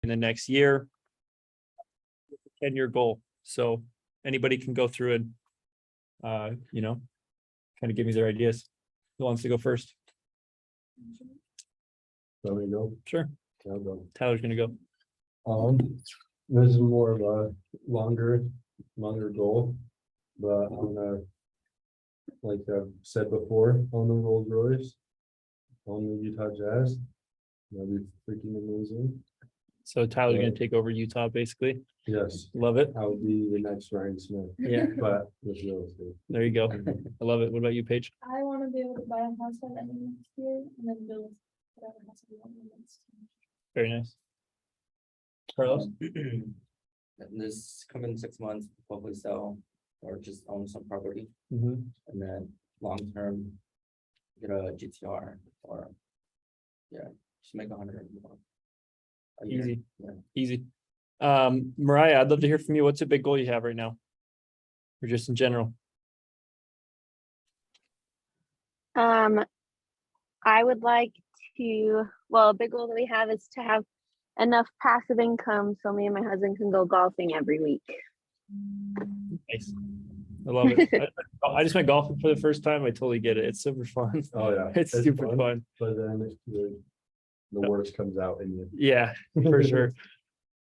in the next year. 10-year goal. So anybody can go through and, kind of give me their ideas. Who wants to go first? Let me go. Sure. I'll go. Tyler's gonna go. This is more of a longer goal, but I'm gonna, like I've said before, on the Rolls Royce, on the Utah Jazz. That'd be freaking amazing. So Tyler's gonna take over Utah, basically. Yes, Love it. I would be the next Ryan Smith, Yeah, but with real estate. there you go. I love it. What about you, Paige? I want to be able to buy a house by the end of next year and then build whatever house we want in the next year. Very nice. Carlos? And this coming 6 months, probably sell or just own some property, Mhm. and then long term, get a GTR or just make 100 more. a year. Easy. Yeah. Easy. Mariah, I'd love to hear from you. What's a big goal you have right now? Or just in general? I would like to, well, a big goal that we have is to have enough passive income so me and my husband can go golfing every week. Nice. I love it. I just went golfing for the first time. I totally get it. It's super fun. Oh, yeah. It's super fun. But then the worst comes out in you. Yeah, for sure.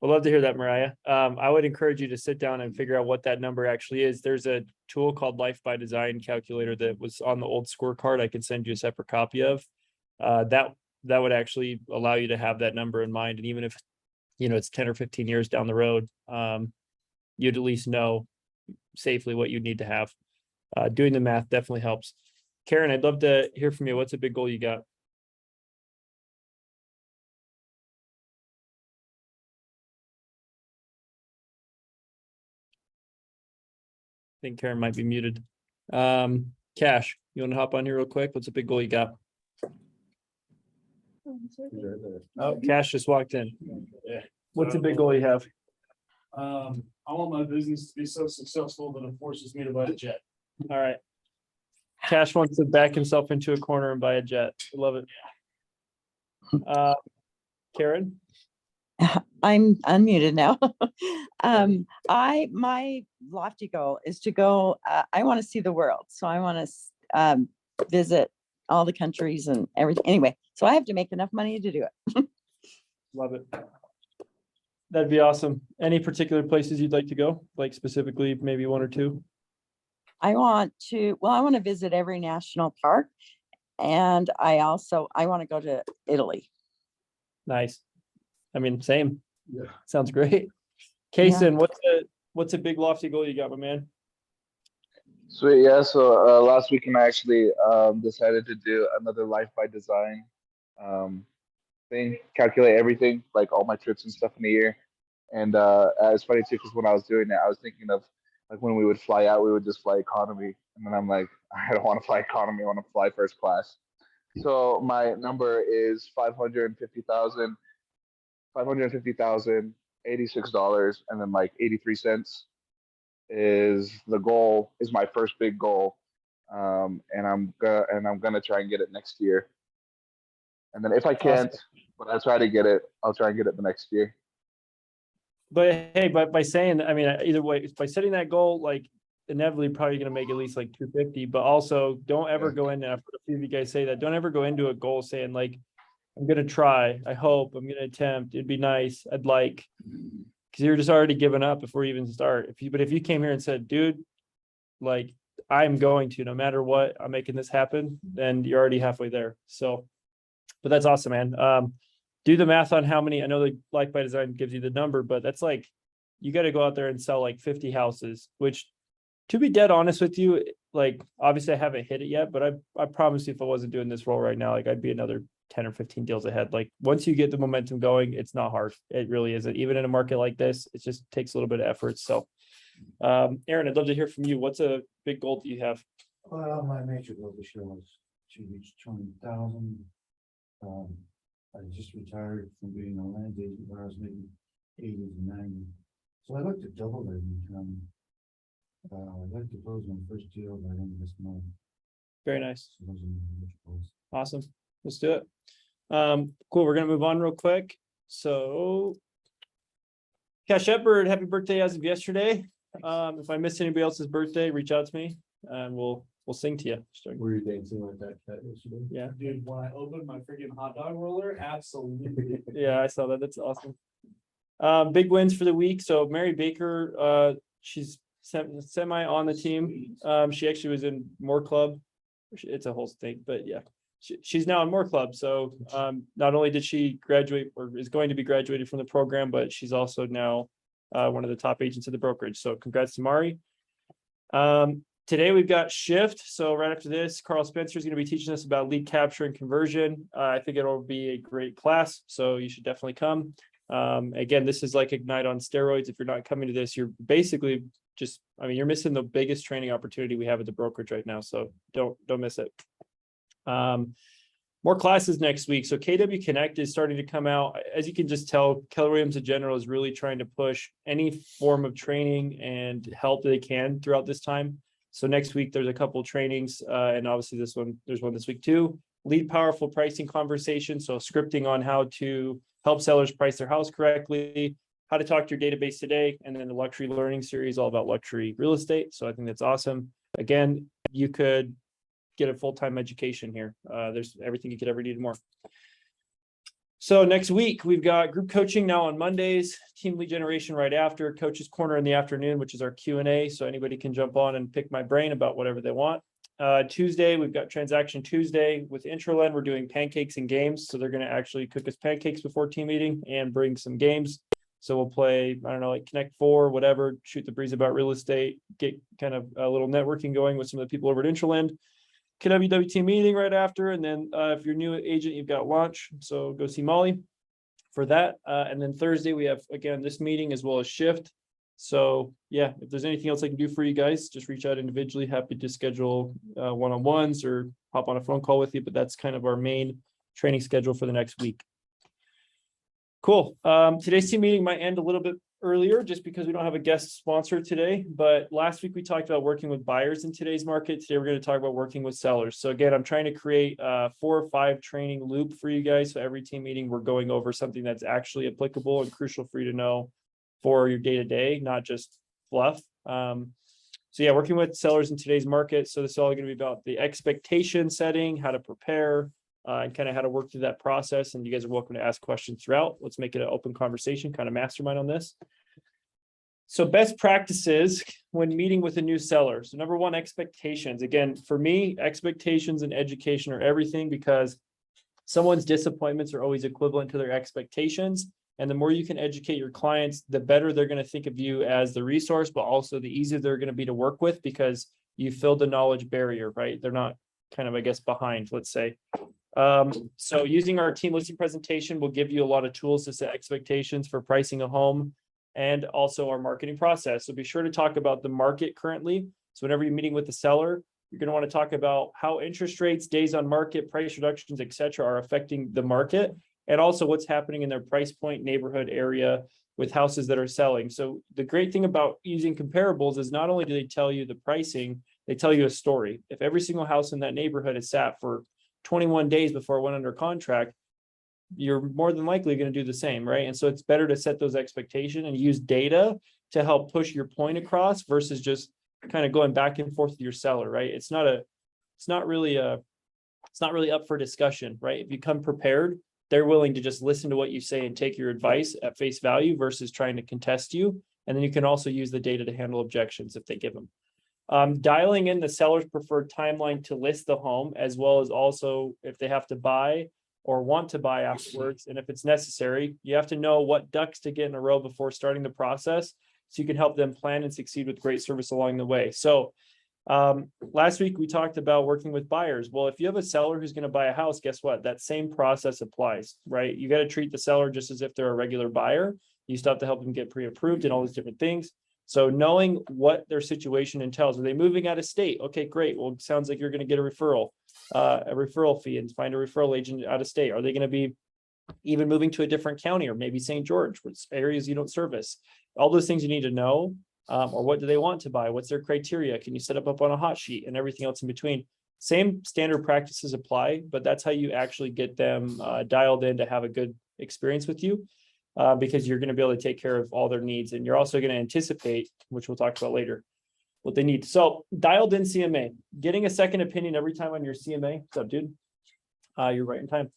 I'd love to hear that, Mariah. I would encourage you to sit down and figure out what that number actually is. There's a tool called Life by Design calculator that was on the old scorecard. I can send you a separate copy of. That would actually allow you to have that number in mind. And even if, it's 10 or 15 years down the road, you'd at least know safely what you need to have. Doing the math definitely helps. Karen, I'd love to hear from you. What's a big goal you got? I think Karen might be muted. Cash, you want to hop on here real quick? What's a big goal you got? He's right there. Oh, Cash just walked in. What's a big goal you have? I want my business to be so successful that it forces me to buy a jet. All right. Cash wants to back himself into a corner and buy a jet. I love it. Karen? I'm unmuted now. My lofty goal is to go, I want to see the world. So I want to visit all the countries and everything. Anyway, so I have to make enough money to do it. Love it. That'd be awesome. Any particular places you'd like to go? Like specifically, maybe one or two? I want to visit every national park. And I want to go to Italy. Nice. I mean, same. Yeah. Sounds great. Kason, what's a big lofty goal you got, my man? Sweet, yeah. So last weekend I actually decided to do another Life by Design thing, calculate everything, like all my trips and stuff in a year. And it's funny too, because when I was doing that, I was thinking of like when we would fly out, we would just fly economy, and then I'm like, I don't want to fly economy, I want to fly first class. So my number is $550,000, $86, and then like 83 cents is the goal, is my first big goal. And I'm gonna try and get it next year. And then if I can't, but I try to get it, I'll try and get it the next year. But hey, by saying, I mean, either way, by setting that goal, like inevitably probably going to make at least like 250, but also don't ever go in, and I've heard a few of you guys say that, don't ever go into a goal saying like, I'm going to try, I hope, I'm going to attempt, it'd be nice, I'd like, because you're just already giving up before you even start. But if you came here and said, dude, like I'm going to, no matter what, I'm making this happen, then you're already halfway there. So, but that's awesome, man. Do the math on how many, I know the Life by Design gives you the number, but that's like, you got to go out there and sell like 50 houses, which to be dead honest with you, like obviously I haven't hit it yet, but I promise you if I wasn't doing this role right now, like I'd be another 10 or 15 deals ahead. Like once you get the momentum going, it's not hard. It really isn't. Even in a market like this, it just takes a little bit of effort. So Aaron, I'd love to hear from you. What's a big goal that you have? Well, my major goal this year was to reach 200,000. I just retired from being a land agent where I was making 80 to 90. So I'd like to double that income. I'd like to close my first deal by the end of this month. Very nice. So those are my major goals. Awesome. Let's do it. Cool. We're going to move on real quick. So Cash Shepard, happy birthday as of yesterday. If I missed anybody else's birthday, reach out to me and we'll sing to you. Were you dancing like that cat yesterday? Yeah, Dude, when I opened my freaking hot dog roller, absolutely. yeah, I saw that. That's awesome. Big wins for the week. So Mary Baker, she's semi on the team. She actually was in More Club. It's a whole thing, but yeah, she's now in More Club. So not only did she graduate or is going to be graduated from the program, but she's also now one of the top agents of the brokerage. So congrats to Mari. Today we've got shift. So right after this, Carl Spencer is going to be teaching us about lead capture and conversion. I think it'll be a great class. So you should definitely come. Again, this is like Ignite on steroids. If you're not coming to this, you're basically just, I mean, you're missing the biggest training opportunity we have at the brokerage right now. So don't miss it. More classes next week. So KW Connect is starting to come out. As you can just tell, Keller Williams in general is really trying to push any form of training and help that they can throughout this time. So next week, there's a couple of trainings, and obviously there's one this week too. Lead powerful pricing conversation. So scripting on how to help sellers price their house correctly, how to talk to your database today, and then the luxury learning series all about luxury real estate. So I think that's awesome. Again, you could get a full-time education here. There's everything you could ever need and more. So next week, we've got group coaching now on Mondays, team lead generation right after, coach's corner in the afternoon, which is our Q&A. So anybody can jump on and pick my brain about whatever they want. Tuesday, we've got Transaction Tuesday with Intralend. We're doing pancakes and games. So they're going to actually cook us pancakes before team meeting and bring some games. So we'll play, I don't know, like Connect Four, whatever, shoot the breeze about real estate, get kind of a little networking going with some of the people over at Intralend. KWWT meeting right after, and then if you're new agent, you've got lunch, so go see Molly for that. And then Thursday we have again this meeting as well as shift. So yeah, if there's anything else I can do for you guys, just reach out individually. Happy to schedule one-on-ones or hop on a phone call with you. But that's kind of our main training schedule for the next week. Cool. Today's team meeting might end a little bit earlier just because we don't have a guest sponsor today, but last week we talked about working with buyers in today's market. Today we're going to talk about working with sellers. So again, I'm trying to create a 4 or 5 training loop for you guys. So every team meeting we're going over something that's actually applicable and crucial for you to know for your day-to-day, not just fluff. So yeah, working with sellers in today's market. So this is all going to be about the expectation setting, how to prepare, and kind of how to work through that process. And you guys are welcome to ask questions throughout. Let's make it an open conversation, kind of mastermind on this. So best practices when meeting with a new seller. So number one, expectations. Again, for me, expectations and education are everything because someone's disappointments are always equivalent to their expectations. And the more you can educate your clients, the better they're going to think of you as the resource, but also the easier they're going to be to work with because you filled the knowledge barrier, right? They're not kind of, I guess, behind, let's say. So using our team listing presentation will give you a lot of tools to set expectations for pricing a home and also our marketing process. So be sure to talk about the market currently. So whenever you're meeting with the seller, you're going to want to talk about how interest rates, days on market, price reductions, et cetera, are affecting the market, and also what's happening in their price point neighborhood area with houses that are selling. So the great thing about using comparables is not only do they tell you the pricing, they tell you a story. If every single house in that neighborhood is sat for 21 days before it went under contract, you're more than likely going to do the same, right? And so it's better to set those expectations and use data to help push your point across versus just kind of going back and forth with your seller, right? It's not really up for discussion, right? If you come prepared, they're willing to just listen to what you say and take your advice at face value versus trying to contest you. And then you can also use the data to handle objections if they give them. Dialing in the seller's preferred timeline to list the home, as well as also if they have to buy or want to buy afterwards. And if it's necessary, you have to know what ducks to get in a row before starting the process so you can help them plan and succeed with great service along the way. So last week we talked about working with buyers. Well, if you have a seller who's going to buy a house, guess what? That same process applies, right? You got to treat the seller just as if they're a regular buyer. You still have to help them get pre-approved and all these different things. So knowing what their situation entails, are they moving out of state? Okay, great. Well, it sounds like you're going to get a referral fee and find a referral agent out of state. Are they going to be even moving to a different county or maybe St. George, which areas you don't service? All those things you need to know. Or what do they want to buy? What's their criteria? Can you set up on a hot sheet and everything else in between? Same standard practices apply, but that's how you actually get them dialed in to have a good experience with you. because you're going to be able to take care of all their needs, and you're also going to anticipate, which we'll talk about later, what they need. So dialed in CMA, getting a second opinion every time on your CMA. What's up, dude? You're right in time.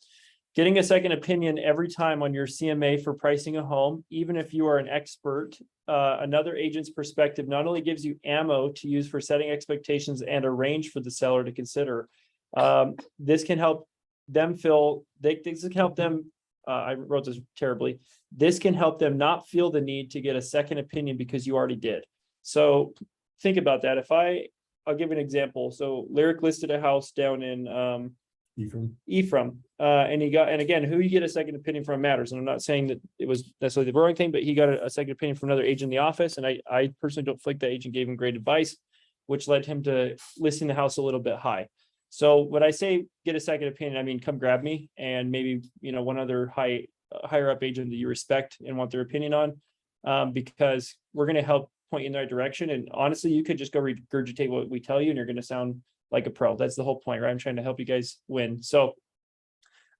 Getting a second opinion every time on your CMA for pricing a home, even if you are an expert, another agent's perspective not only gives you ammo to use for setting expectations and a range for the seller to consider. This can help them this can help them. I wrote this terribly. This can help them not feel the need to get a second opinion because you already did. So think about that. I'll give an example. So Lyric listed a house down in Ephraim, and again, who you get a second opinion from matters. And I'm not saying that it was necessarily the wrong thing, but he got a second opinion from another agent in the office. And I personally don't think that agent gave him great advice, which led him to listing the house a little bit high. So when I say get a second opinion, I mean, come grab me and maybe, one other higher up agent that you respect and want their opinion on, because we're going to help point you in the right direction. And honestly, you could just go regurgitate what we tell you and you're going to sound like a pro. That's the whole point, right? I'm trying to help you guys win. So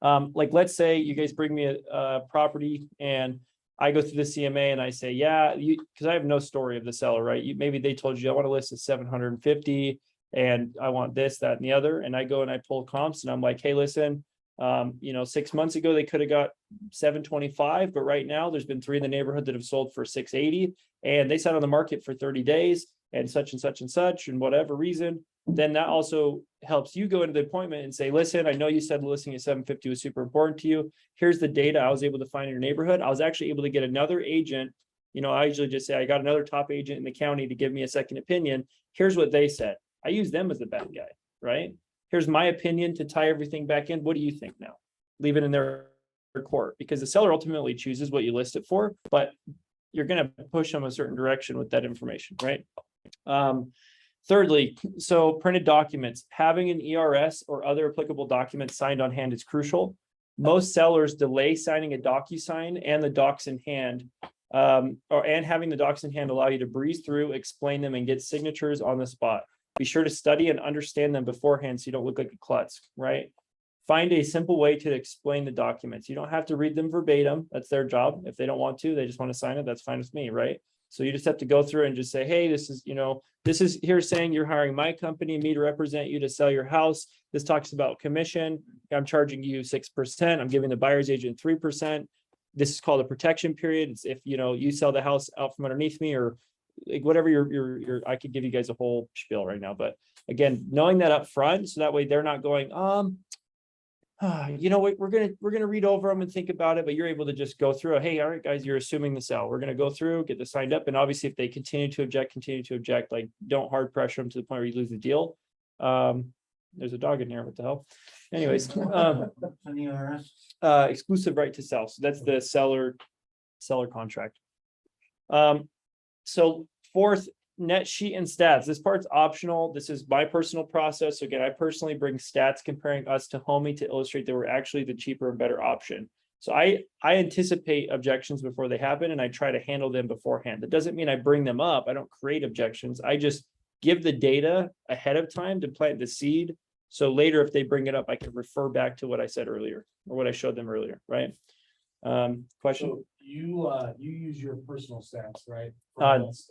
like, let's say you guys bring me a property and I go through the CMA and I say, yeah, because I have no story of the seller, right? Maybe they told you I want to list at 750 and I want this, that, and the other. And I go and I pull comps and I'm like, hey, listen, 6 months ago, they could have got 725, but right now there's been 3 in the neighborhood that have sold for 680 and they sat on the market for 30 days and such and such and such, and whatever reason. Then that also helps you go into the appointment and say, listen, I know you said listing at 750 was super important to you. Here's the data I was able to find in your neighborhood. I was actually able to get another agent. I usually just say, I got another top agent in the county to give me a second opinion. Here's what they said. I use them as the bad guy, right? Here's my opinion to tie everything back in. What do you think now? Leave it in their court, because the seller ultimately chooses what you list it for, but you're going to push them a certain direction with that information, right? Thirdly, so printed documents, having an ERS or other applicable documents signed on hand is crucial. Most sellers delay signing a DocuSign and the docs in hand, and having the docs in hand allow you to breeze through, explain them, and get signatures on the spot. Be sure to study and understand them beforehand so you don't look like a klutz, right? Find a simple way to explain the documents. You don't have to read them verbatim. That's their job. If they don't want to, they just want to sign it. That's fine with me, right? So you just have to go through and just say, hey, this is here saying you're hiring my company, me to represent you to sell your house. This talks about commission. I'm charging you 6%. I'm giving the buyer's agent 3%. This is called a protection period. It's if, you sell the house out from underneath me, or like whatever I could give you guys a whole spiel right now. But again, knowing that up front, so that way they're not going, we're gonna read over them and think about it, but you're able to just go through. Hey, all right, guys, you're assuming the sale. We're gonna go through, get this signed up, and obviously, if they continue to object, like don't hard pressure them to the point where you lose the deal. There's a dog in here. What the hell? Anyways, exclusive right to sell. So that's the seller contract. So fourth, net sheet and stats. This part's optional. This is my personal process. So again, I personally bring stats comparing us to Homey to illustrate that we're actually the cheaper and better option. So I anticipate objections before they happen and I try to handle them beforehand. That doesn't mean I bring them up. I don't create objections. I just give the data ahead of time to plant the seed. So later, if they bring it up, I can refer back to what I said earlier or what I showed them earlier, right? Question? So you use your personal stats, right?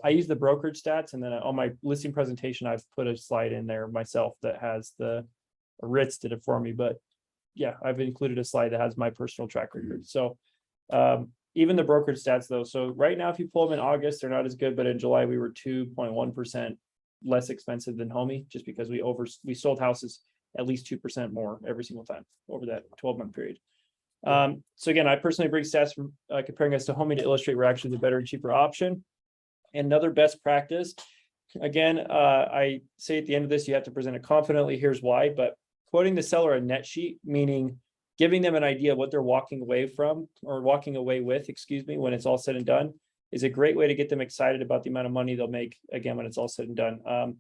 I use the brokerage stats, and then on my listing presentation, I've put a slide in there myself that has Ritz did it for me, but yeah, I've included a slide that has my personal track record. So even the brokerage stats though. So right now, if you pull them in August, they're not as good, but in July, we were 2.1% less expensive than Homey, just because we sold houses at least 2% more every single time over that 12-month period. So again, I personally bring stats from comparing us to Homey to illustrate we're actually the better and cheaper option. And another best practice, again, I say at the end of this, you have to present it confidently. Here's why, but quoting the seller a net sheet, meaning giving them an idea of what they're walking away with, when it's all said and done, is a great way to get them excited about the amount of money they'll make again when it's all said and done.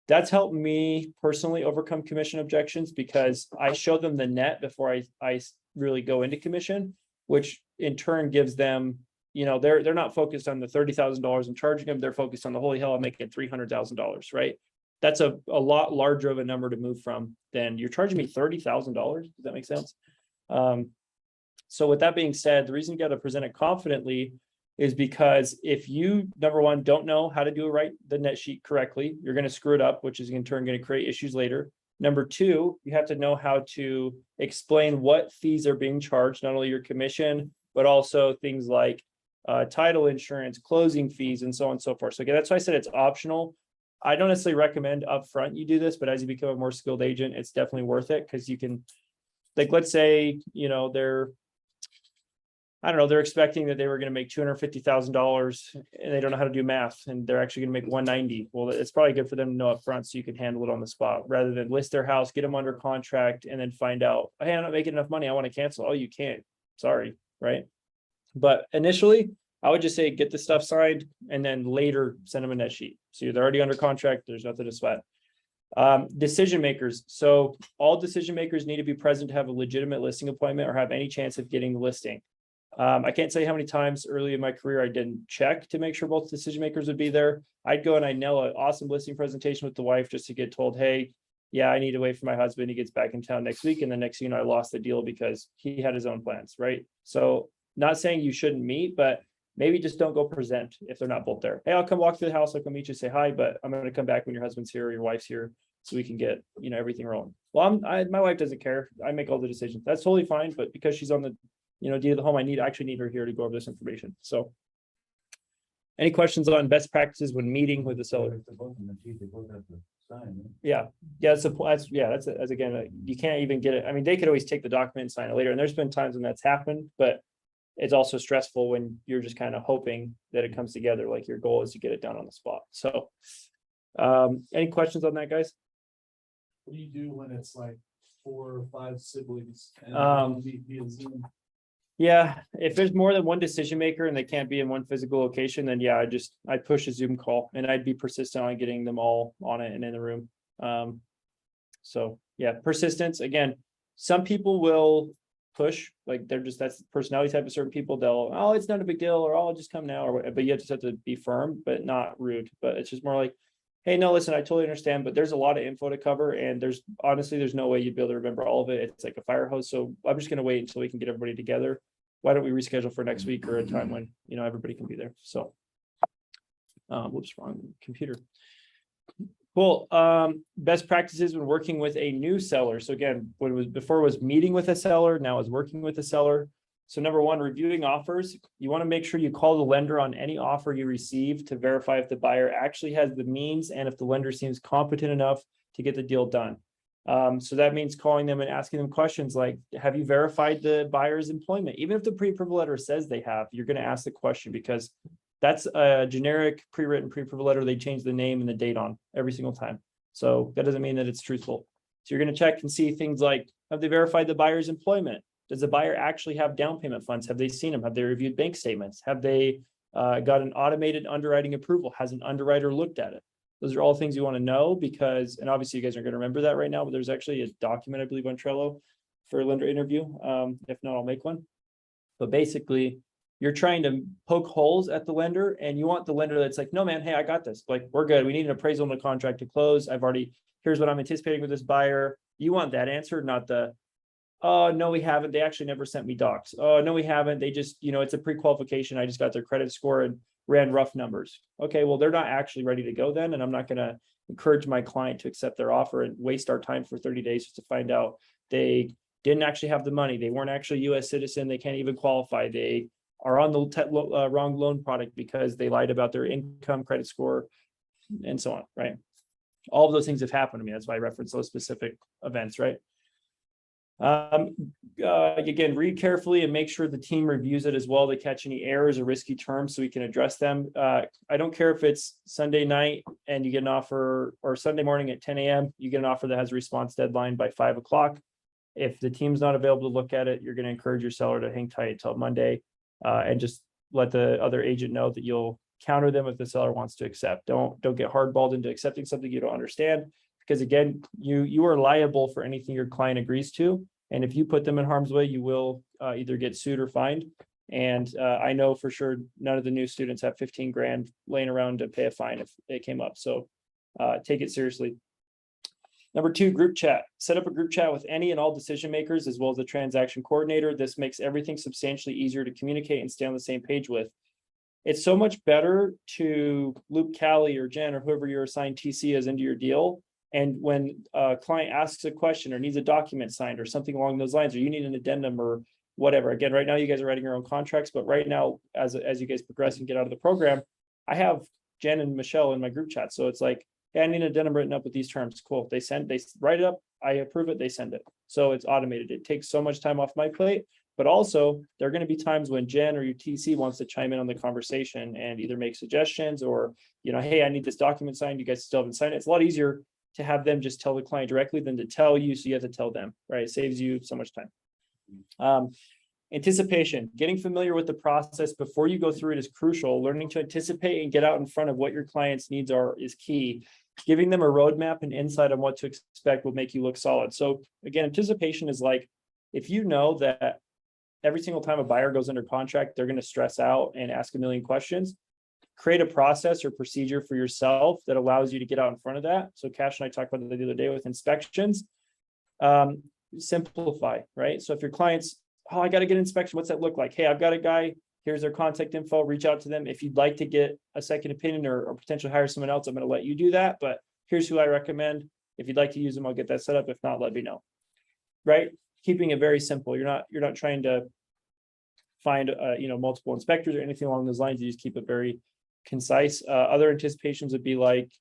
That's helped me personally overcome commission objections because I show them the net before I really go into commission, which in turn gives them, they're not focused on the $30,000 I'm charging them. They're focused on the holy hell, I'm making $300,000, right? That's a lot larger of a number to move from than you're charging me $30,000. Does that make sense? So with that being said, the reason you got to present it confidently is because if you, number one, don't know how to do the net sheet correctly, you're going to screw it up, which is in turn going to create issues later. Number two, you have to know how to explain what fees are being charged, not only your commission, but also things like title insurance, closing fees, and so on and so forth. So again, that's why I said it's optional. I don't necessarily recommend upfront you do this, but as you become a more skilled agent, it's definitely worth it because you can, like, let's say, they're expecting that they were going to make $250,000 and they don't know how to do math and they're actually going to make 190. Well, it's probably good for them to know up front so you can handle it on the spot rather than list their house, get them under contract, and then find out, hey, I'm not making enough money, I want to cancel. Oh, you can't. Sorry, right? But initially, I would just say get the stuff signed and then later send them a net sheet. So they're already under contract. There's nothing to sweat. Decision makers. So all decision makers need to be present to have a legitimate listing appointment or have any chance of getting the listing. I can't tell you how many times early in my career I didn't check to make sure both decision makers would be there. I'd go and I'd nail an awesome listing presentation with the wife just to get told, hey, yeah, I need to wait for my husband. He gets back in town next week. And the next thing you know, I lost the deal because he had his own plans, right? So not saying you shouldn't meet, but maybe just don't go present if they're not both there. Hey, I'll come walk through the house. I'll come meet you, say hi, but I'm going to come back when your husband's here or your wife's here so we can get, everything rolling. Well, my wife doesn't care. I make all the decisions. That's totally fine. But because she's on the, deed of the home, I actually need her here to go over this information. So any questions on best practices when meeting with the seller? Yeah, that's again, you can't even get it. I mean, they could always take the document and sign it later. And there's been times when that's happened, but it's also stressful when you're just kind of hoping that it comes together. Like your goal is to get it done on the spot. So any questions on that, guys? What do you do when it's like 4 or 5 siblings? And meet via Zoom? Yeah, if there's more than one decision maker and they can't be in one physical location, then yeah, I'd push a Zoom call and I'd be persistent on getting them all on it and in the room. So yeah, persistence. Again, some people will push, like that's the personality type of certain people. Oh, it's not a big deal, or I'll just come now, or but you just have to be firm, but not rude. But it's just more like, hey, no, listen, I totally understand, but there's a lot of info to cover, and there's no way you'd be able to remember all of it. It's like a fire hose. So I'm just gonna wait until we can get everybody together. Why don't we reschedule for next week or a time when everybody can be there? So whoops, wrong computer. Cool. Best practices when working with a new seller. So again, what it was before was meeting with a seller, now is working with a seller. So number one, reviewing offers. You want to make sure you call the lender on any offer you receive to verify if the buyer actually has the means and if the lender seems competent enough to get the deal done. So that means calling them and asking them questions like, have you verified the buyer's employment? Even if the pre-approval letter says they have, you're going to ask the question because that's a generic pre-written pre-approval letter. They change the name and the date on every single time. So that doesn't mean that it's truthful. So you're going to check and see things like, have they verified the buyer's employment? Does the buyer actually have down payment funds? Have they seen them? Have they reviewed bank statements? Have they got an automated underwriting approval? Has an underwriter looked at it? Those are all things you want to know because, and obviously you guys aren't going to remember that right now, but there's actually a document, I believe, on Trello for a lender interview. If not, I'll make one. But basically, you're trying to poke holes at the lender and you want the lender that's like, no, man, hey, I got this. Like, we're good. We need an appraisal and a contract to close. Here's what I'm anticipating with this buyer. You want that answer, not the, oh, no, we haven't. They actually never sent me docs. Oh, no, we haven't. They just, it's a pre-qualification. I just got their credit score and ran rough numbers. Okay, well, they're not actually ready to go then. And I'm not going to encourage my client to accept their offer and waste our time for 30 days just to find out they didn't actually have the money. They weren't actually a US citizen. They can't even qualify. They are on the wrong loan product because they lied about their income, credit score, and so on, right? All of those things have happened to me. That's why I reference those specific events, right? Again, read carefully and make sure the team reviews it as well to catch any errors or risky terms so we can address them. I don't care if it's Sunday night and you get an offer, or Sunday morning at 10 a.m., you get an offer that has a response deadline by 5 o'clock. If the team's not available to look at it, you're going to encourage your seller to hang tight until Monday and just let the other agent know that you'll counter them if the seller wants to accept. Don't get hardballed into accepting something you don't understand, because again, you are liable for anything your client agrees to. And if you put them in harm's way, you will either get sued or fined. And I know for sure none of the new students have 15 grand laying around to pay a fine if it came up. So take it seriously. Number 2, group chat. Set up a group chat with any and all decision makers as well as the transaction coordinator. This makes everything substantially easier to communicate and stay on the same page with. It's so much better to loop Callie or Jen or whoever your assigned TC is into your deal. And when a client asks a question or needs a document signed or something along those lines, or you need an addendum or whatever. Again, right now you guys are writing your own contracts, but right now, as you guys progress and get out of the program, I have Jen and Michelle in my group chat. So it's like, hey, I need an addendum written up with these terms. Cool. They write it up, I approve it, they send it. So it's automated. It takes so much time off my plate. But also, there are going to be times when Jen or your TC wants to chime in on the conversation and either make suggestions or, hey, I need this document signed. You guys still haven't signed it. It's a lot easier to have them just tell the client directly than to tell you. So you have to tell them, right? It saves you so much time. Anticipation, getting familiar with the process before you go through it is crucial. Learning to anticipate and get out in front of what your client's needs are is key. Giving them a roadmap and insight on what to expect will make you look solid. So again, anticipation is like, if you know that every single time a buyer goes under contract, they're going to stress out and ask a million questions, create a process or procedure for yourself that allows you to get out in front of that. So Cash and I talked about that the other day with inspections. Simplify, right? So if your clients, oh, I got to get inspection, what's that look like? Hey, I've got a guy, here's their contact info, reach out to them. If you'd like to get a second opinion or potentially hire someone else, I'm going to let you do that. But here's who I recommend. If you'd like to use them, I'll get that set up. If not, let me know. Right? Keeping it very simple. You're not trying to find multiple inspectors or anything along those lines. You just keep it very concise. Other anticipations would be like,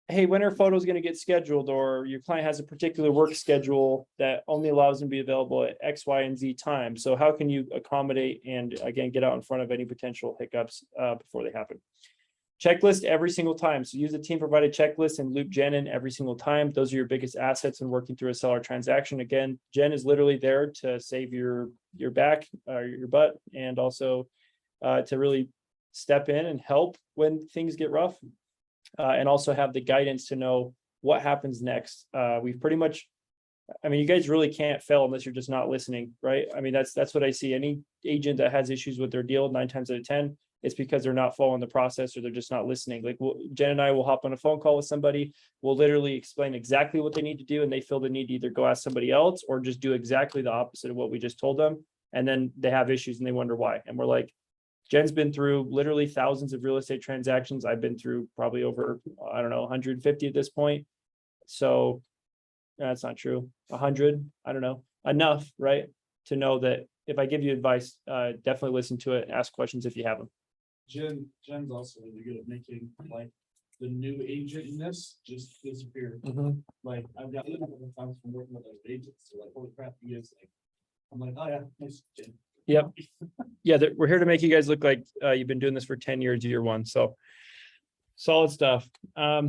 hey, when are photos going to get scheduled? Or your client has a particular work schedule that only allows them to be available at X, Y, and Z time. So how can you accommodate and again, get out in front of any potential hiccups before they happen? Checklist every single time. So use a team provided checklist and loop Jen in every single time. Those are your biggest assets in working through a seller transaction. Again, Jen is literally there to save your back, your butt, and also to really step in and help when things get rough. And also have the guidance to know what happens next. We've pretty much, you guys really can't fail unless you're just not listening, right? That's what I see. Any agent that has issues with their deal, 9 times out of 10, it's because they're not following the process or they're just not listening. Like Jen and I will hop on a phone call with somebody, we'll literally explain exactly what they need to do, and they feel the need to either go ask somebody else or just do exactly the opposite of what we just told them. And then they have issues and they wonder why. And we're like, Jen's been through literally thousands of real estate transactions. I've been through probably over, 150 at this point. So that's not true. 100, I don't know, enough, right? To know that if I give you advice, definitely listen to it and ask questions if you have them. Jen's also really good at making like the new agentness just disappear. Like I've got a couple of times from working with other agents. They're like, holy crap, you guys like, I'm like, oh yeah, nice Jen. Yep. Yeah, we're here to make you guys look like you've been doing this for 10 years, year one. So solid stuff. How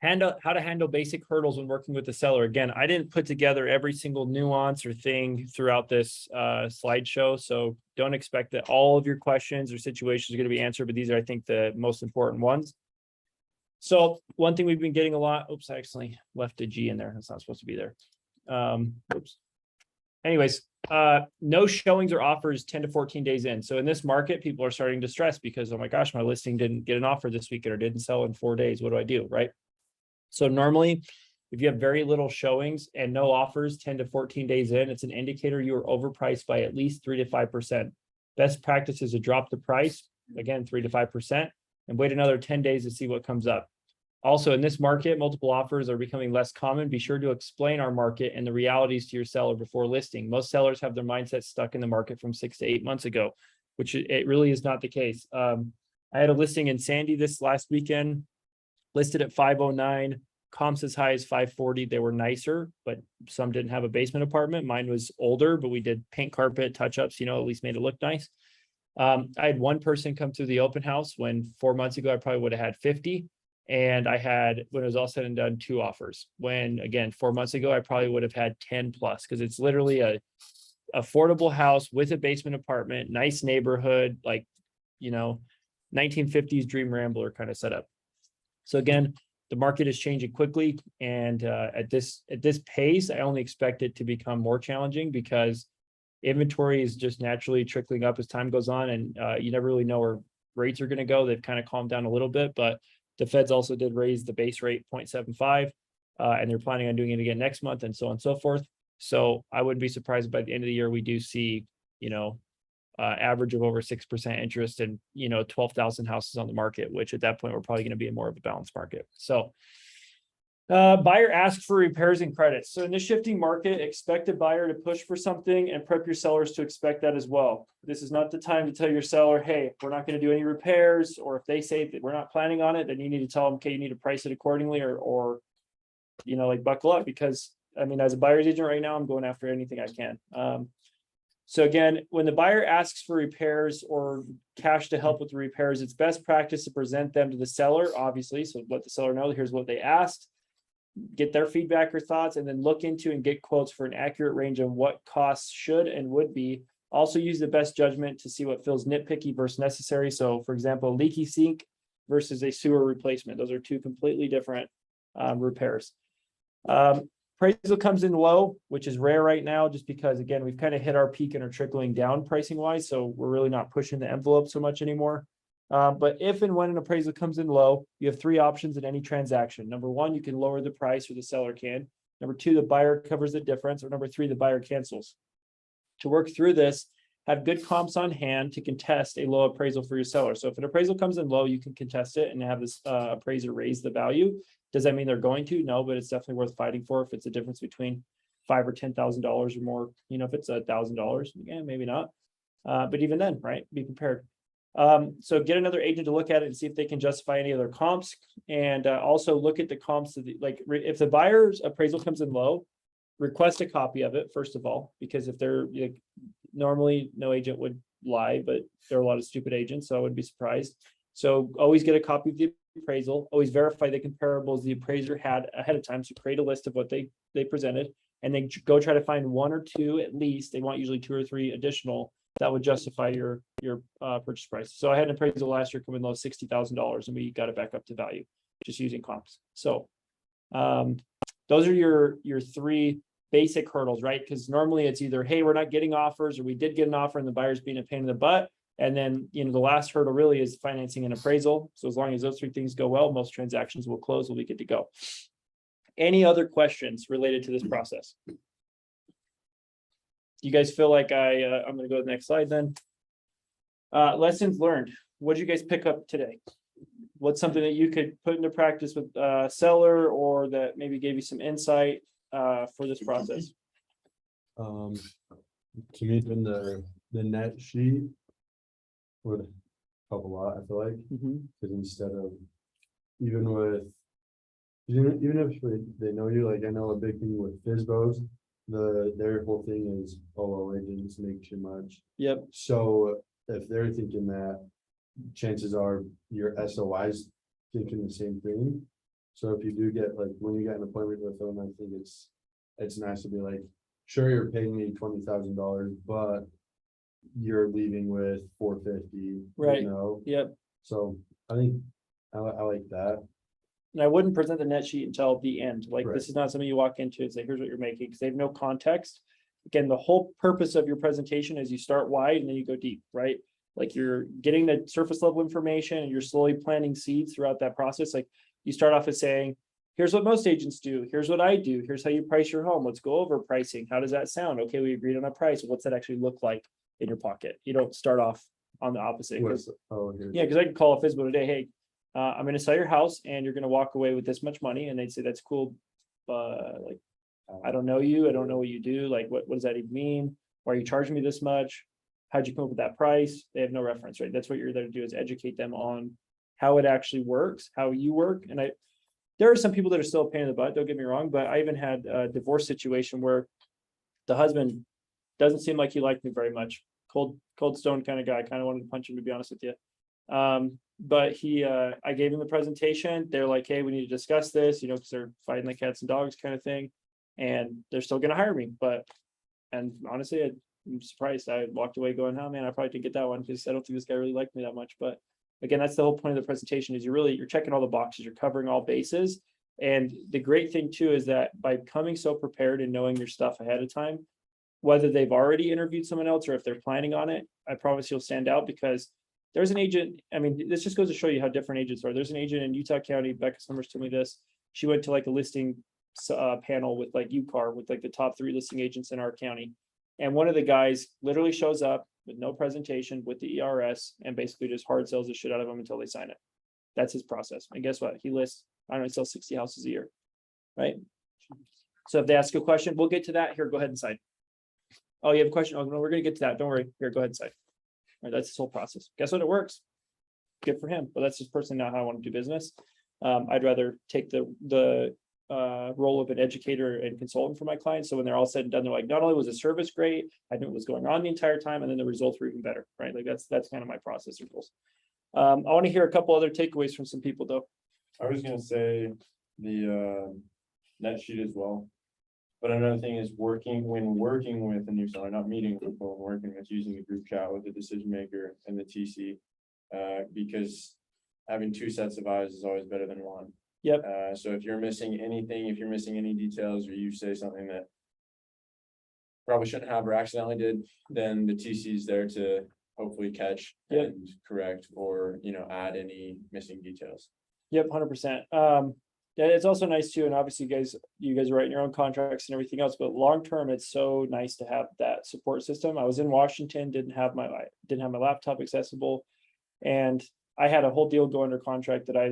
to handle basic hurdles when working with the seller. Again, I didn't put together every single nuance or thing throughout this slideshow. So don't expect that all of your questions or situations are going to be answered, but these are, I think, the most important ones. So one thing we've been getting a lot, oops, I actually left a G in there. That's not supposed to be there. Oops. Anyways, no showings or offers 10 to 14 days in. So in this market, people are starting to stress because, oh my gosh, my listing didn't get an offer this weekend or didn't sell in 4 days. What do I do? Right. So normally, if you have very little showings and no offers 10 to 14 days in, it's an indicator you are overpriced by at least 3 to 5%. Best practice is to drop the price, again, 3 to 5%, and wait another 10 days to see what comes up. Also, in this market, multiple offers are becoming less common. Be sure to explain our market and the realities to your seller before listing. Most sellers have their mindset stuck in the market from 6 to 8 months ago, which it really is not the case. I had a listing in Sandy this last weekend, listed at 509, comps as high as 540. They were nicer, but some didn't have a basement apartment. Mine was older, but we did paint, carpet, touch-ups, at least made it look nice. I had one person come through the open house when 4 months ago, I probably would have had 50. And I had, when it was all said and done, 2 offers. When, again, 4 months ago, I probably would have had 10 plus, because it's literally a affordable house with a basement apartment, nice neighborhood, like, 1950s dream rambler kind of setup. So again, the market is changing quickly. And at this pace, I only expect it to become more challenging because inventory is just naturally trickling up as time goes on. And you never really know where rates are going to go. They've kind of calmed down a little bit, but The feds also did raise the base rate 0.75, and they're planning on doing it again next month and so on and so forth. So I wouldn't be surprised by the end of the year, we do see, average of over 6% interest and, 12,000 houses on the market, which at that point, we're probably going to be in more of a balanced market. So buyer asks for repairs and credits. So in this shifting market, expect a buyer to push for something and prep your sellers to expect that as well. This is not the time to tell your seller, hey, we're not going to do any repairs, or if they say that we're not planning on it, then you need to tell them, okay, you need to price it accordingly, or like buckle up, because I mean, as a buyer's agent right now, I'm going after anything I can. So again, when the buyer asks for repairs or cash to help with the repairs, it's best practice to present them to the seller, obviously. So let the seller know, here's what they asked, get their feedback or thoughts, and then look into and get quotes for an accurate range of what costs should and would be. Also use the best judgment to see what feels nitpicky versus necessary. So for example, leaky sink versus a sewer replacement. Those are two completely different repairs. Appraisal comes in low, which is rare right now, just because, again, we've kind of hit our peak and are trickling down pricing wise. So we're really not pushing the envelope so much anymore. But if and when an appraisal comes in low, you have three options in any transaction. Number one, you can lower the price, or the seller can. Number two, the buyer covers the difference. Or number three, the buyer cancels. To work through this, have good comps on hand to contest a low appraisal for your seller. So if an appraisal comes in low, you can contest it and have this appraiser raise the value. Does that mean they're going to? No, but it's definitely worth fighting for if it's a difference between $5,000 or $10,000 or more. If it's $1,000, yeah, maybe not. But even then, right? Be prepared. So get another agent to look at it and see if they can justify any other comps, and also look at the comps of if the buyer's appraisal comes in low, request a copy of it first of all, because if they're normally no agent would lie, but there are a lot of stupid agents, so I wouldn't be surprised. So always get a copy of the appraisal, always verify the comparables the appraiser had ahead of time. So create a list of what they presented, and then go try to find one or two at least. They want usually 2 or 3 additional that would justify your purchase price. So I had an appraisal last year come in low $60,000, and we got it back up to value just using comps. So those are your 3 basic hurdles, right? Because normally it's either, hey, we're not getting offers, or we did get an offer and the buyer's being a pain in the butt. And then, the last hurdle really is financing and appraisal. So as long as those 3 things go well, most transactions will close, we'll be good to go. Any other questions related to this process? You guys feel like I'm going to go to the next slide then. Lessons learned. What did you guys pick up today? What's something that you could put into practice with seller, or that maybe gave you some insight for this process? To me, then the net sheet would help a lot, I feel like, because instead of, even if they know you, like I know a big thing with FSBOs, their whole thing is, oh, agents make too much. Yep. So if they're thinking that, chances are your SOI's thinking the same thing. So if you do get, like, when you get an appointment with them, I think it's nice to be like, sure, you're paying me $20,000, but you're leaving with $450, Right. Yep. So I think I like that. And I wouldn't present the net sheet until the end. Like, Right. this is not something you walk into and say, here's what you're making, because they have no context. Again, the whole purpose of your presentation is you start wide and then you go deep, right? Like, you're getting the surface level information and you're slowly planting seeds throughout that process. Like, you start off as saying, here's what most agents do. Here's what I do. Here's how you price your home. Let's go over pricing. How does that sound? Okay, we agreed on a price. What's that actually look like in your pocket? You don't start off on the opposite. Yeah, because I could call a FSBO today, hey, I'm going to sell your house and you're going to walk away with this much money. And they'd say, that's cool. Like, I don't know you. I don't know what you do. Like, what does that even mean? Why are you charging me this much? How'd you come up with that price? They have no reference, right? That's what you're there to do, is educate them on how it actually works, how you work. And there are some people that are still a pain in the butt, don't get me wrong, but I even had a divorce situation where the husband doesn't seem like he liked me very much. Cold stone kind of guy. I kind of wanted to punch him, to be honest with you. But I gave him the presentation. They're like, hey, we need to discuss this, because they're fighting like cats and dogs kind of thing. And they're still going to hire me. And honestly, I'm surprised. I walked away going, oh man, I probably didn't get that one, because I don't think this guy really liked me that much. But again, that's the whole point of the presentation, is you're checking all the boxes, you're covering all bases. And the great thing too is that by coming so prepared and knowing your stuff ahead of time, whether they've already interviewed someone else or if they're planning on it, I promise you'll stand out, because there's an agent, I mean, this just goes to show you how different agents are. There's an agent in Utah County, Becca Summers told me this. She went to like a listing panel with like UCAR, with like the top 3 listing agents in our county. And one of the guys literally shows up with no presentation with the ERS and basically just hard sells the shit out of them until they sign it. That's his process. And guess what? He lists, I don't know, he sells 60 houses a year, right? So if they ask a question, we'll get to that. Here, go ahead and sign. Oh, you have a question? Oh, no, we're gonna get to that. Don't worry. Here, go ahead and sign. All right, that's his whole process. Guess what? It works. Good for him, but that's just personally not how I want to do business. I'd rather take the role of an educator and consultant for my clients. So when they're all said and done, they're like, not only was the service great, I knew what was going on the entire time, and then the results were even better, right? Like that's kind of my process and goals. I want to hear a couple other takeaways from some people though. I was gonna say the net sheet as well. But another thing is working with a new seller, not meeting with people, working with using the group chat with the decision maker and the TC. Because having 2 sets of eyes is always better than one. Yep. So if you're missing anything, if you're missing any details, or you say something that probably shouldn't have or accidentally did, then the TC is there to hopefully catch Yep. and correct, or, you know, add any missing details. Yep, 100%. Yeah, it's also nice too, and obviously you guys are writing your own contracts and everything else, but long-term, it's so nice to have that support system. I was in Washington, didn't have my laptop accessible. And I had a whole deal go under contract that I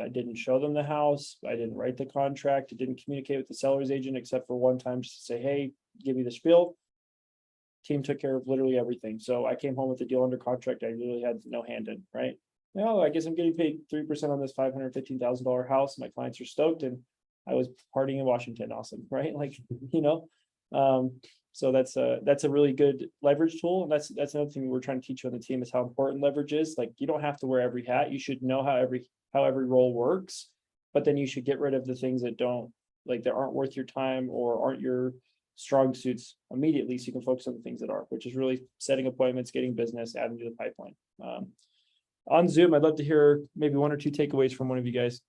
didn't show them the house. I didn't write the contract. I didn't communicate with the seller's agent except for one time just to say, hey, give me the spiel. Team took care of literally everything. So I came home with the deal under contract. I really had no hand in, right? No, I guess I'm getting paid 3% on this $515,000 house. My clients are stoked, and I was partying in Washington. Awesome, right? Like, you know, so that's a really good leverage tool. And that's another thing we're trying to teach you on the team is how important leverage is. Like, you don't have to wear every hat. You should know how every role works, but then you should get rid of the things that aren't worth your time or aren't your strong suits immediately, so you can focus on the things that are, which is really setting appointments, getting business, adding to the pipeline. On Zoom, I'd love to hear maybe 1 or 2 takeaways from one of you guys.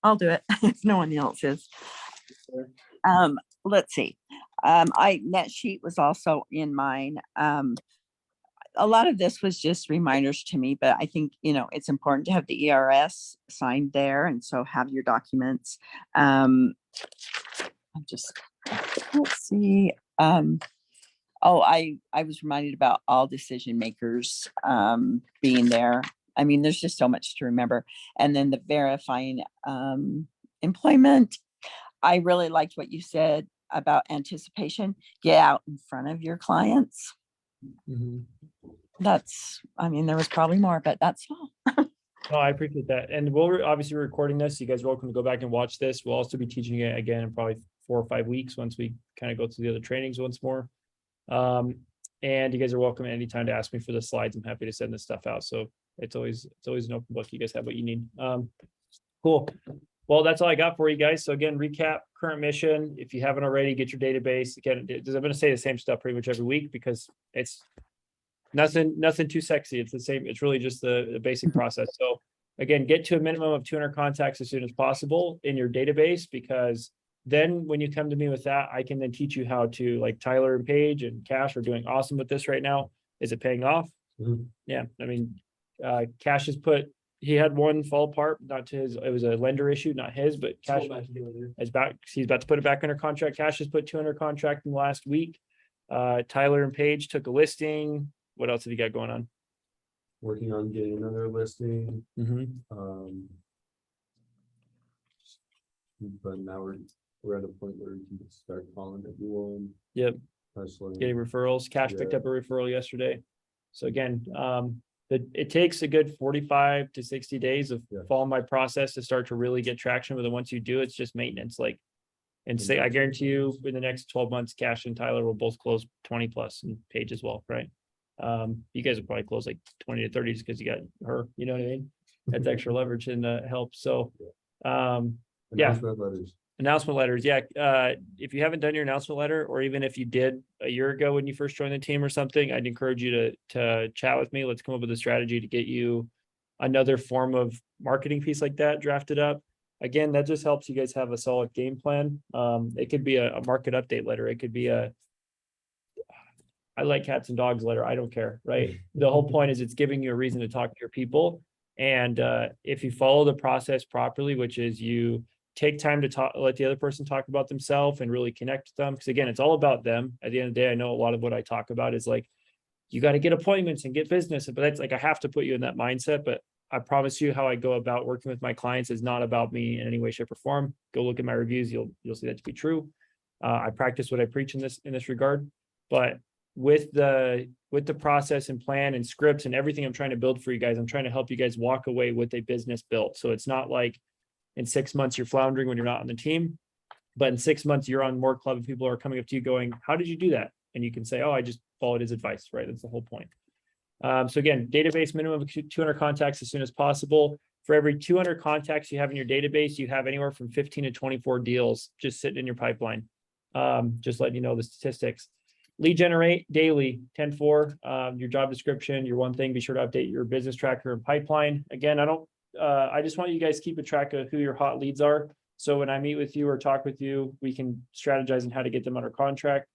I'll do it if no one else is. Sure. Let's see. Net sheet was also in mine. A lot of this was just reminders to me, but I think, you know, it's important to have the ERS signed there. And so have your documents. I'm just, let's see. I was reminded about all decision makers being there. I mean, there's just so much to remember. And then the verifying employment. I really liked what you said about anticipation. Get out in front of your clients. I mean, there was probably more, but that's all. No, I appreciate that. And we'll obviously recording this. You guys are welcome to go back and watch this. We'll also be teaching it again in probably 4 or 5 weeks once we kind of go through the other trainings once more. And you guys are welcome at any time to ask me for the slides. I'm happy to send this stuff out. So it's always an open book. You guys have what you need. Cool. Well, that's all I got for you guys. So again, recap, current mission. If you haven't already, get your database. Again, I'm going to say the same stuff pretty much every week because it's nothing too sexy. It's the same. It's really just the basic process. So again, get to a minimum of 200 contacts as soon as possible in your database, because then when you come to me with that, I can then teach you how to, like Tyler and Paige and Cash are doing awesome with this right now. Is it paying off? Mhm. Yeah. I mean, Cash has he had one fall apart, not to his, it was a lender issue, not his, but Cash is back. He's about to put it back under contract. Cash has put 200 contract in the last week. Tyler and Paige took a listing. What else have you got going on? Working on getting another listing. But now we're at a point where we can just start calling everyone. Yep. Hustling. Getting referrals. Cash picked Yeah. up a referral yesterday. So again, it takes a good 45 to 60 days of Yeah. following my process to start to really get traction. But then once you do, it's just maintenance. And say, I guarantee you in the next 12 months, Cash and Tyler will both close 20 plus, and Paige as well, right? You guys will probably close like 20 to 30 because you got her, you know what I mean? That's extra leverage and help. So, yeah. Announcement letters. Announcement letters. Yeah. If you haven't done your announcement letter, or even if you did a year ago when you first joined the team or something, I'd encourage you to chat with me. Let's come up with a strategy to get you another form of marketing piece like that drafted up. Again, that just helps you guys have a solid game plan. It could be a market update letter. It could be I like cats and dogs letter. I don't care, right? The whole point is it's giving you a reason to talk to your people. And if you follow the process properly, which is you take time to talk, let the other person talk about themselves and really connect with them. Because again, it's all about them. At the end of the day, I know a lot of what I talk about is like, you got to get appointments and get business. But that's like, I have to put you in that mindset. But I promise you how I go about working with my clients is not about me in any way, shape, or form. Go look at my reviews. You'll see that to be true. I practice what I preach in this regard. But with the process and plan and scripts and everything I'm trying to build for you guys, I'm trying to help you guys walk away with a business built. So it's not like in 6 months you're floundering when you're not on the team, but in 6 months you're on more club and people are coming up to you going, how did you do that? And you can say, oh, I just followed his advice, right? That's the whole point. So again, database minimum of 200 contacts as soon as possible. For every 200 contacts you have in your database, you have anywhere from 15 to 24 deals just sitting in your pipeline. Just letting you know the statistics. Lead generate daily, 10-4, your job description, your one thing, be sure to update your business tracker and pipeline. Again, I just want you guys to keep a track of who your hot leads are. So when I meet with you or talk with you, we can strategize on how to get them under contract.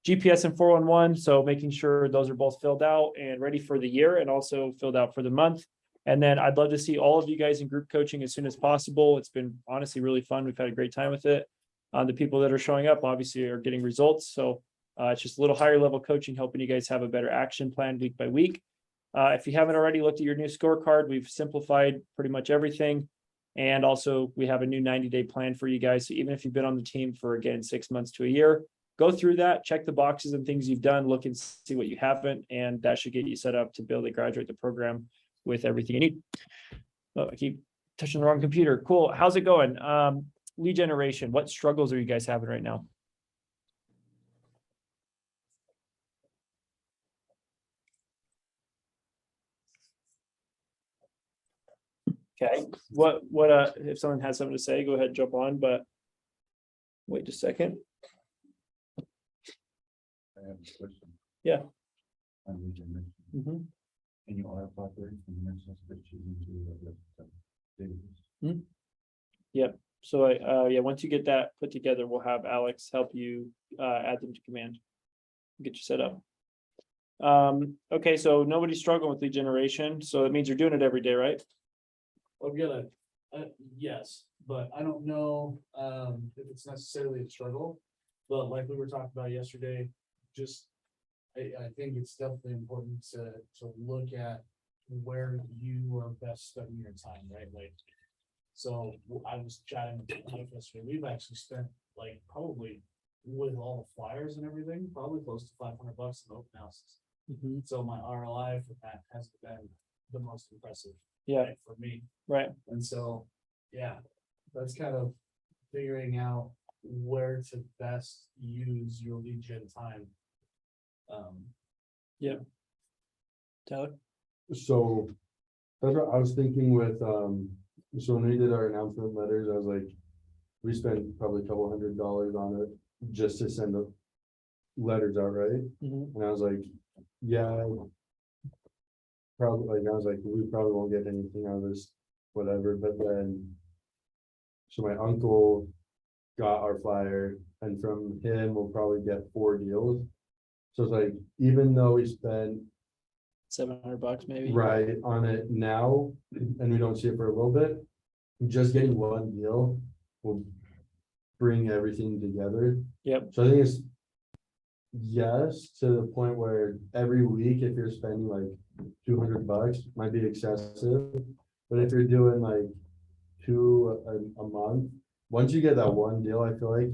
GPS and 411, so making sure those are both filled out and ready for the year and also filled out for the month. And then I'd love to see all of you guys in group coaching as soon as possible. It's been honestly really fun. We've had a great time with it. The people that are showing up obviously are getting results. So it's just a little higher level coaching, helping you guys have a better action plan week by week. If you haven't already looked at your new scorecard, we've simplified pretty much everything. And also we have a new 90-day plan for you guys. So even if you've been on the team for, again, 6 months to a year, go through that, check the boxes and things you've done, look and see what you haven't, and that should get you set up to be able to graduate the program with everything you need. Oh, I keep touching the wrong computer. Cool. How's it going? Lead generation. What struggles are you guys having right now? Okay. What if someone has something to say, go ahead and jump on, but wait just a second. I have a question. Yeah. On lead generation. Mhm. And you are operating from the mental spreadsheet into the database. Yep. So yeah, once you get that put together, we'll have Alex help you add them to command. Get you set up. Okay, so nobody's struggling with lead generation, so it means you're doing it every day, right? I'm gonna, yes, but I don't know, if it's necessarily a struggle. But like we were talking about yesterday, just, I think it's definitely important to look at where you are best spending your time, right? Like, so I was chatting with Mike yesterday, we've actually spent like probably with all the flyers and everything, probably close to $500 in open houses. So my ROI for that has been the most impressive. Yeah. Right, for me. Right. And so, yeah, that's kind of figuring out where to best use your lead gen time. Tyler? So that's what I was thinking with, so when we did our announcement letters, I was like, we spent probably a couple $100 on it just to send the letters out, right? Mhm. And I was like, yeah. Probably, like, I was like, we probably won't get anything out of this, whatever, but then. So my uncle got our flyer and from him, we'll probably get 4 deals. So it's like, even though we spent $700 maybe. right on it now, and we don't see it for a little bit, just getting 1 deal will bring everything together. Yep. So I think it's yes, to the point where every week, if you're spending like $200, might be excessive. But if you're doing like 2 a month, once you get that 1 deal, I feel like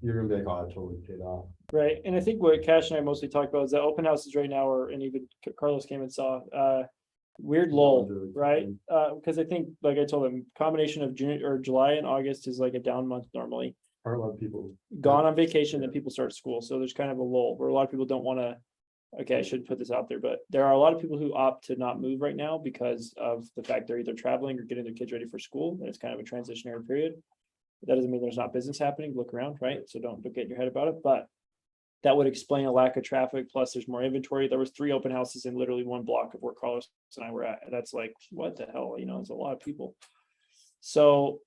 you're gonna be like, oh, I totally paid off. Right. And I think what Cash and I mostly talk about is that open houses right now are, and even Carlos came and saw, weird lull, Really right? Because I think, like I told him, combination of June or July and August is like a down month normally. Aren't a lot of people. Gone on vacation, then people start school. So there's kind of a lull where a lot of people don't want to, okay, I shouldn't put this out there, but there are a lot of people who opt to not move right now because of the fact they're either traveling or getting their kids ready for school. And it's kind of a transitionary period. That doesn't mean there's not business happening. Look around, right? So don't get in your head about it. But that would explain a lack of traffic, plus there's more inventory. There was 3 open houses in literally 1 block of where Carlos and I were at, and that's like, what the hell, you know, it's a lot of people. So,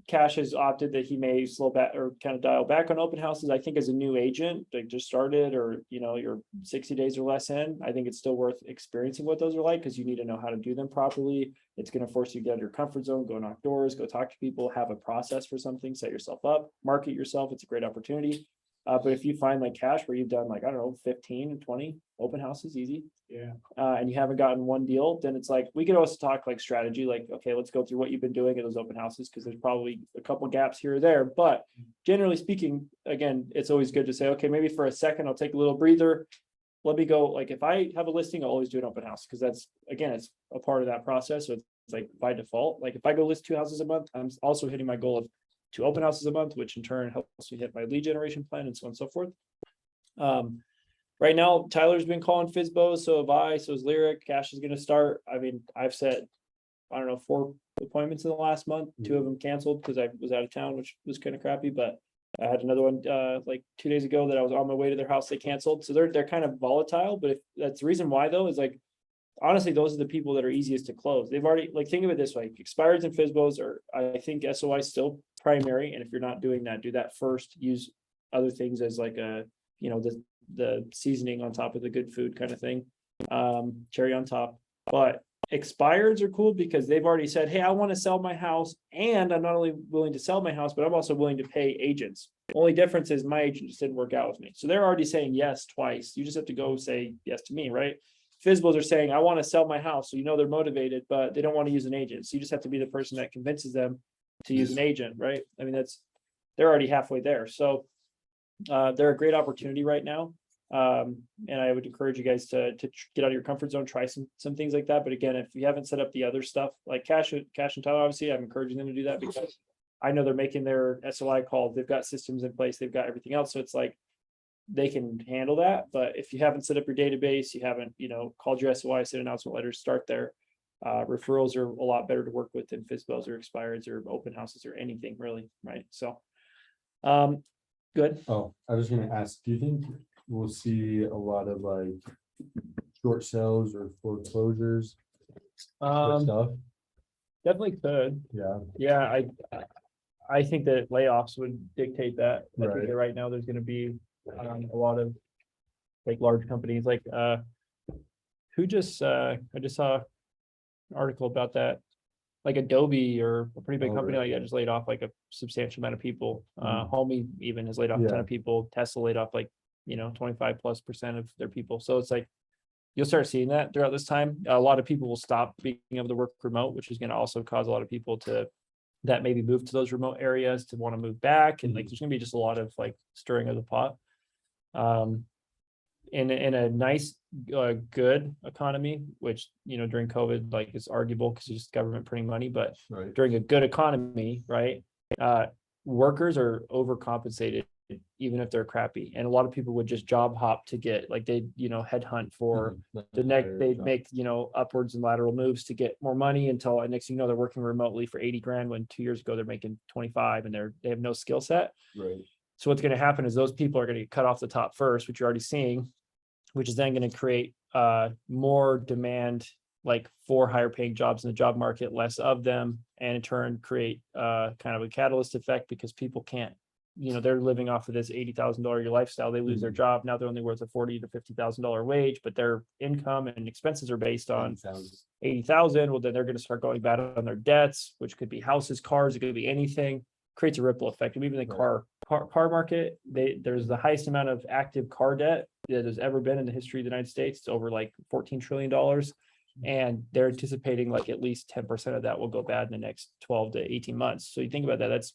Cash has opted that he may slow back or kind of dial back on open houses. I think as a new agent, like just started, or, you know, you're 60 days or less in, I think it's still worth experiencing what those are like, because you need to know how to do them properly. It's going to force you to get out of your comfort zone, go knock doors, go talk to people, have a process for something, set yourself up, market yourself. It's a great opportunity. But if you find like Cash where you've done like, I don't know, 15 and 20 open houses, easy, Yeah. and you haven't gotten one deal, then it's like, we could also talk like strategy, like, okay, let's go through what you've been doing at those open houses, because there's probably a couple gaps here or there. But generally speaking, again, it's always good to say, okay, maybe for a second, I'll take a little breather. Let me go, like, if I have a listing, I'll always do an open house, because that's, again, it's a part of that process. So it's like by default, like if I go list 2 houses a month, I'm also hitting my goal of 2 open houses a month, which in turn helps me hit my lead generation plan and so on and so forth. Right now, Tyler's been calling FSBO, so have I, so is Lyric. Cash is gonna start. I mean, I've set, I don't know, 4 appointments in the last month. 2 of them canceled because I was out of town, which was kind of crappy, but I had another one like 2 days ago that I was on my way to their house, they canceled. So they're kind of volatile, but if that's the reason why though, is like, honestly, those are the people that are easiest to close. They've already, like, think of it this way, expireds and FSBOs are, I think SOI still primary, and if you're not doing that, do that first. Use other things as like a, you know, the seasoning on top of the good food kind of thing, cherry on top. But expireds are cool because they've already said, hey, I want to sell my house, and I'm not only willing to sell my house, but I'm also willing to pay agents. Only difference is my agent just didn't work out with me, so they're already saying yes twice. You just have to go say yes to me, right? FSBOs are saying, I want to sell my house, so you know they're motivated, but they don't want to use an agent. So you just have to be the person that convinces them to use an agent, right? I mean, they're already halfway there. So they're a great opportunity right now. And I would encourage you guys to get out of your comfort zone, try some things like that. But again, if you haven't set up the other stuff, like Cash and Tyler, obviously, I'm encouraging them to do that, because I know they're making their SOI calls. They've got systems in place. They've got everything else. So it's like, they can handle that. But if you haven't set up your database, you haven't, you know, called your SOI, sent announcement letters, start there. Referrals are a lot better to work with than FSBOs or expireds or open houses or anything really, right? So, good. Oh, I was gonna ask, do you think we'll see a lot of like short sales or foreclosures? Stuff? Definitely could. Yeah, Yeah, I think that layoffs would dictate that. I think Right. that right now there's gonna be a lot of like large companies like I just saw an article about that, like Adobe or a pretty big Oh, company really? like that just laid off like a substantial amount of people. Mhm. Homey even has laid off a ton Yeah. of people. Tesla laid off like, you know, 25+% of their people. So it's like, you'll start seeing that throughout this time. A lot of people will stop being able to work remote, which is going to also cause a lot of people that maybe move to those remote areas to want to move back. And like, there's gonna be just a lot of like stirring of the pot. In a nice, good economy, which, you know, during COVID, like, it's arguable because it's just government printing money, but right. during a good economy, right? Workers are overcompensated, even if they're crappy. And a lot of people would just job hop to get, like, they, you know, headhunt for the next, they'd make, you know, upwards and lateral moves to get more money until next thing you know, they're working remotely for 80 grand when 2 years ago they're making 25 and they have no skill set. Right. So what's going to happen is those people are going to get cut off the top first, which you're already seeing, which is then going to create more demand, like for higher paying jobs in the job market, less of them, and in turn create kind of a catalyst effect, because people can't, you know, they're living off of this $80,000 a year lifestyle. They lose their job. Now they're only worth a $40,000 to $50,000 wage, but their income and expenses are based on 80,000. Well, then they're going to start going bad on their debts, which could be houses, cars, it could be anything. Creates a ripple effect. And even the car market, there's the highest amount of active car debt that has ever been in the history of the United States. It's over like $14 trillion. And they're anticipating like at least 10% of that will go bad in the next 12 to 18 months. So you think about that, that's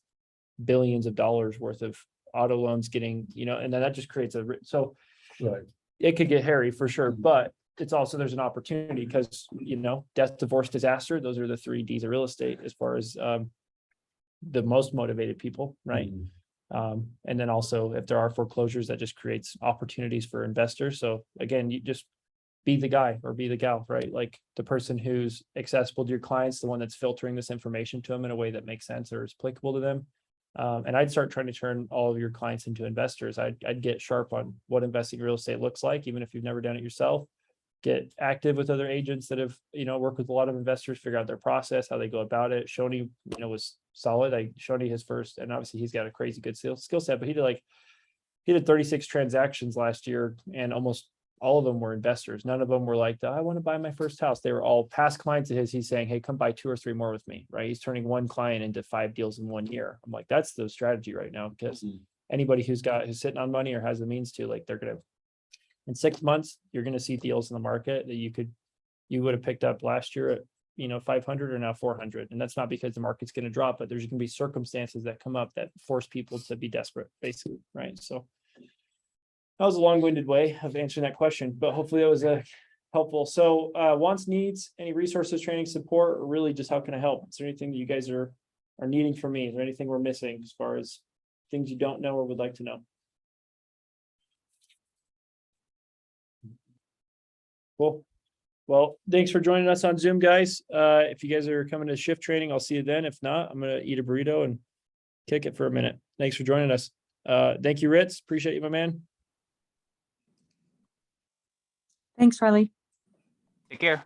billions of dollars worth of auto loans getting, you know, and then that just creates so Right. it could get hairy for sure, but it's also, there's an opportunity because, you know, death, divorce, disaster, those are the 3 Ds of real estate as far as the most motivated people, right? And then also if there are foreclosures, that just creates opportunities for investors. So again, you just be the guy or be the gal, right? Like the person who's accessible to your clients, the one that's filtering this information to them in a way that makes sense or is applicable to them. And I'd start trying to turn all of your clients into investors. I'd get sharp on what investing in real estate looks like, even if you've never done it yourself. Get active with other agents that have, worked with a lot of investors, figure out their process, how they go about it. Shoney, was solid. Shoney his first, and obviously he's got a crazy good skill set, but he did 36 transactions last year, and almost all of them were investors. None of them were like, I want to buy my first house. They were all past clients of his. He's saying, hey, come buy 2 or 3 more with me, right? He's turning one client into 5 deals in 1 year. I'm like, that's the strategy right now, because anybody who's sitting on money or has the means to, like, they're going to, in 6 months, you're going to see deals in the market that you would have picked up last year at, 500 or now 400. And that's not because the market's going to drop, but there's going to be circumstances that come up that force people to be desperate, basically, right? So that was a long-winded way of answering that question, but hopefully that was helpful. So wants, needs, any resources, training, support, or really just how can I help? Is there anything that you guys are needing from me? Is there anything we're missing as far as things you don't know or would like to know? Cool. Well, thanks for joining us on Zoom, guys. If you guys are coming to shift training, I'll see you then. If not, I'm going to eat a burrito and kick it for a minute. Thanks for joining us. Thank you, Ritz. Appreciate you, my man. Thanks, Riley. Take care.